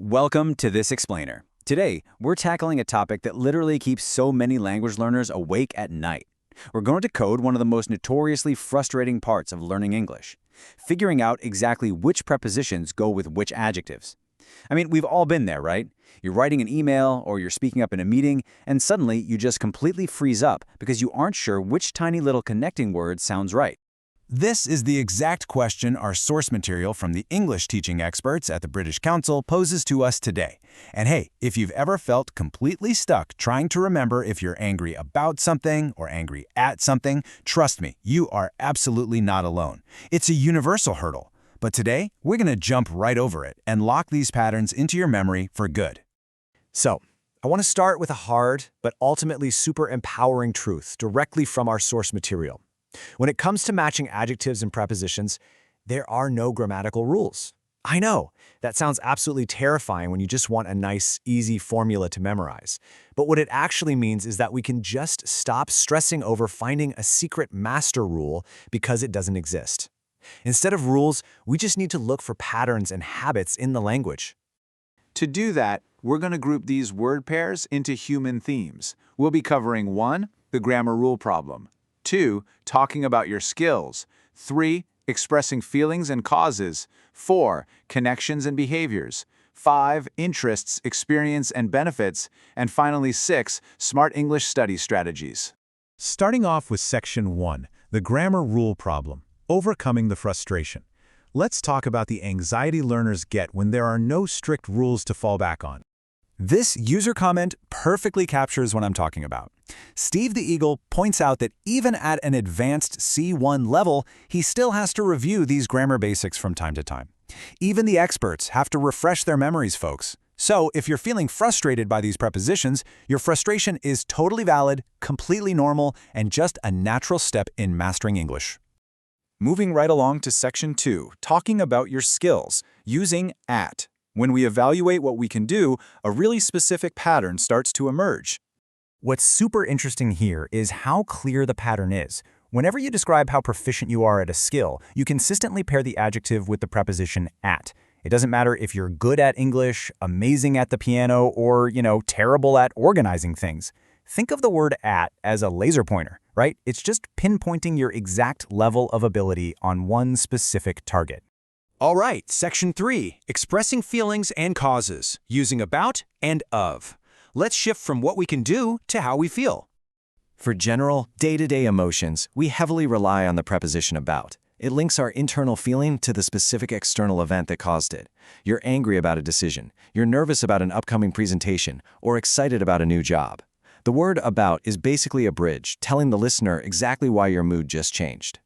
Welcome to This Explainer. Today, we're tackling a topic that literally keeps so many language learners awake at night. We're going to code one of the most notoriously frustrating parts of learning English, figuring out exactly which prepositions go with which adjectives. I mean, we've all been there, right? You're writing an email or you're speaking up in a meeting, and suddenly you just completely freeze up because you aren't sure which tiny little connecting word sounds right. This is the exact question our source material from the English teaching experts at the British Council poses to us today. And hey, if you've ever felt completely stuck trying to remember if you're angry about something or angry at something, trust me, you are absolutely not alone. It's a universal hurdle. But today, we're going to jump right over it and lock these patterns into your memory for good. So, I want to start with a hard, but ultimately super empowering truth directly from our source material. When it comes to matching adjectives and prepositions, there are no grammatical rules. I know, that sounds absolutely terrifying when you just want a nice, easy formula to memorize. But what it actually means is that we can just stop stressing over finding a secret master rule because it doesn't exist. Instead of rules, we just need to look for patterns and habits in the language. To do that, we're going to group these word pairs into human themes. We'll be covering 1, the grammar rule problem, 2, talking about your skills, 3, expressing feelings and causes, 4, connections and behaviors, 5, interests, experience and benefits, and finally 6, smart English study strategies. Starting off with Section 1, the grammar rule problem, overcoming the frustration. Let's talk about the anxiety learners get when there are no strict rules to fall back on. This user comment perfectly captures what I'm talking about. Steve the Eagle points out that even at an advanced C1 level, he still has to review these grammar basics from time to time. Even the experts have to refresh their memories, folks. So if you're feeling frustrated by these prepositions, your frustration is totally valid, completely normal, and just a natural step in mastering English. Moving right along to Section 2, talking about your skills, using at. When we evaluate what we can do, a really specific pattern starts to emerge. What's super interesting here is how clear the pattern is. Whenever you describe how proficient you are at a skill, you consistently pair the adjective with the preposition at. It doesn't matter if you're good at English, amazing at the piano, or, terrible at organizing things. Think of the word at as a laser pointer, right? It's just pinpointing your exact level of ability on one specific target. All right, Section 3, expressing feelings and causes, using about and of. Let's shift from what we can do to how we feel. For general, day-to-day emotions, we heavily rely on the preposition about. It links our internal feeling to the specific external event that caused it. You're angry about a decision, you're nervous about an upcoming presentation, or excited about a new job. The word about is basically a bridge, telling the listener exactly why your mood just changed.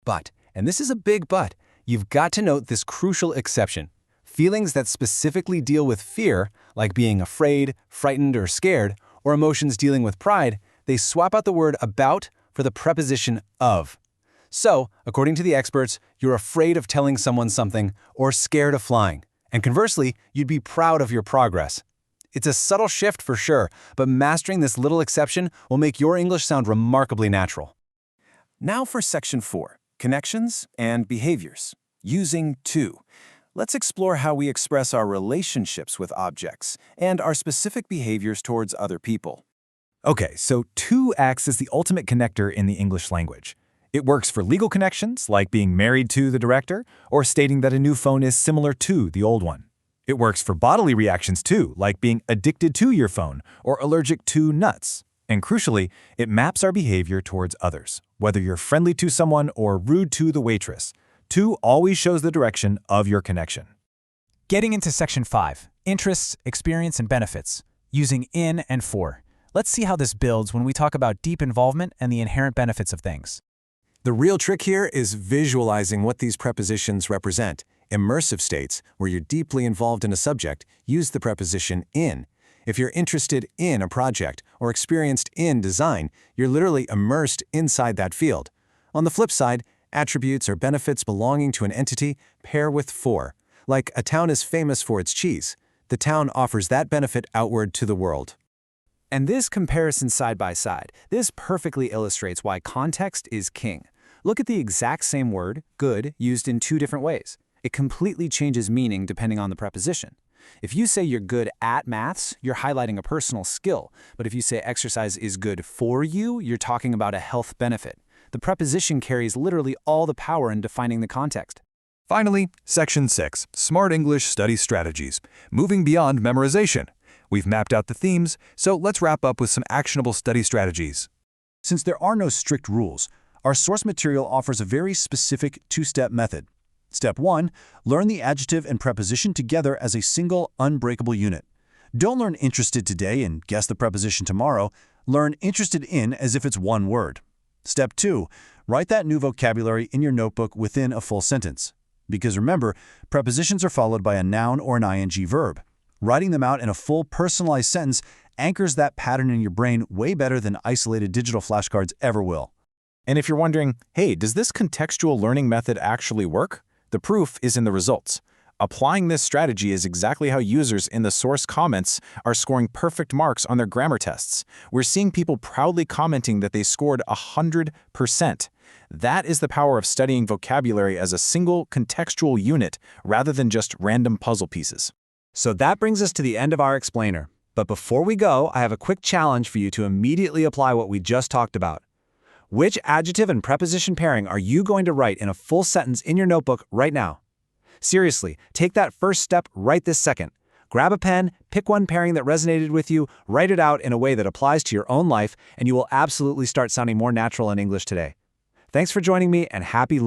But, and this is a big but, you've got to note this crucial exception. Feelings that specifically deal with fear, like being afraid, frightened, or scared, or emotions dealing with pride, they swap out the word about for the preposition of. So, according to the experts, you're afraid of telling someone something or scared of flying. And conversely, you'd be proud of your progress. It's a subtle shift for sure, but mastering this little exception will make your English sound remarkably natural. Now for Section 4, connections and behaviors, using to. Let's explore how we express our relationships with objects and our specific behaviors towards other people. Okay, so to acts as the ultimate connector in the English language. It works for legal connections, like being married to the director, or stating that a new phone is similar to the old one. It works for bodily reactions too, like being addicted to your phone or allergic to nuts. And crucially, it maps our behavior towards others, whether you're friendly to someone or rude to the waitress. To always shows the direction of your connection. Getting into Section 5, interests, experience, and benefits, using in and for. Let's see how this builds when we talk about deep involvement and the inherent benefits of things. The real trick here is visualizing what these prepositions represent. Immersive states, where you're deeply involved in a subject, use the preposition in. If you're interested in a project or experienced in design, you're literally immersed inside that field. On the flip side, attributes or benefits belonging to an entity pair with for. Like a town is famous for its cheese. The town offers that benefit outward to the world. And this comparison side by side, this perfectly illustrates why context is king. Look at the exact same word, good, used in two different ways. It completely changes meaning depending on the preposition. If you say you're good at maths, you're highlighting a personal skill. But if you say exercise is good for you, you're talking about a health benefit. The preposition carries literally all the power in defining the context. Finally, Section 6, Smart English Study Strategies, moving beyond memorization. We've mapped out the themes, so let's wrap up with some actionable study strategies. Since there are no strict rules, our source material offers a very specific two-step method. Step 1, learn the adjective and preposition together as a single, unbreakable unit. Don't learn interested today and guess the preposition tomorrow. Learn interested in as if it's one word. Step 2, write that new vocabulary in your notebook within a full sentence. Because remember, prepositions are followed by a noun or an ing verb. Writing them out in a full, personalized sentence anchors that pattern in your brain way better than isolated digital flashcards ever will. And if you're wondering, hey, does this contextual learning method actually work? The proof is in the results. Applying this strategy is exactly how users in the source comments are scoring perfect marks on their grammar tests. We're seeing people proudly commenting that they scored 100%. That is the power of studying vocabulary as a single contextual unit rather than just random puzzle pieces. So that brings us to the end of our explainer. But before we go, I have a quick challenge for you to immediately apply what we just talked about. Which adjective and preposition pairing are you going to write in a full sentence in your notebook right now? Seriously, take that first step right this second. Grab a pen, pick one pairing that resonated with you, write it out in a way that applies to your own life, and you will absolutely start sounding more natural in English today. Thanks for joining me, and happy learning.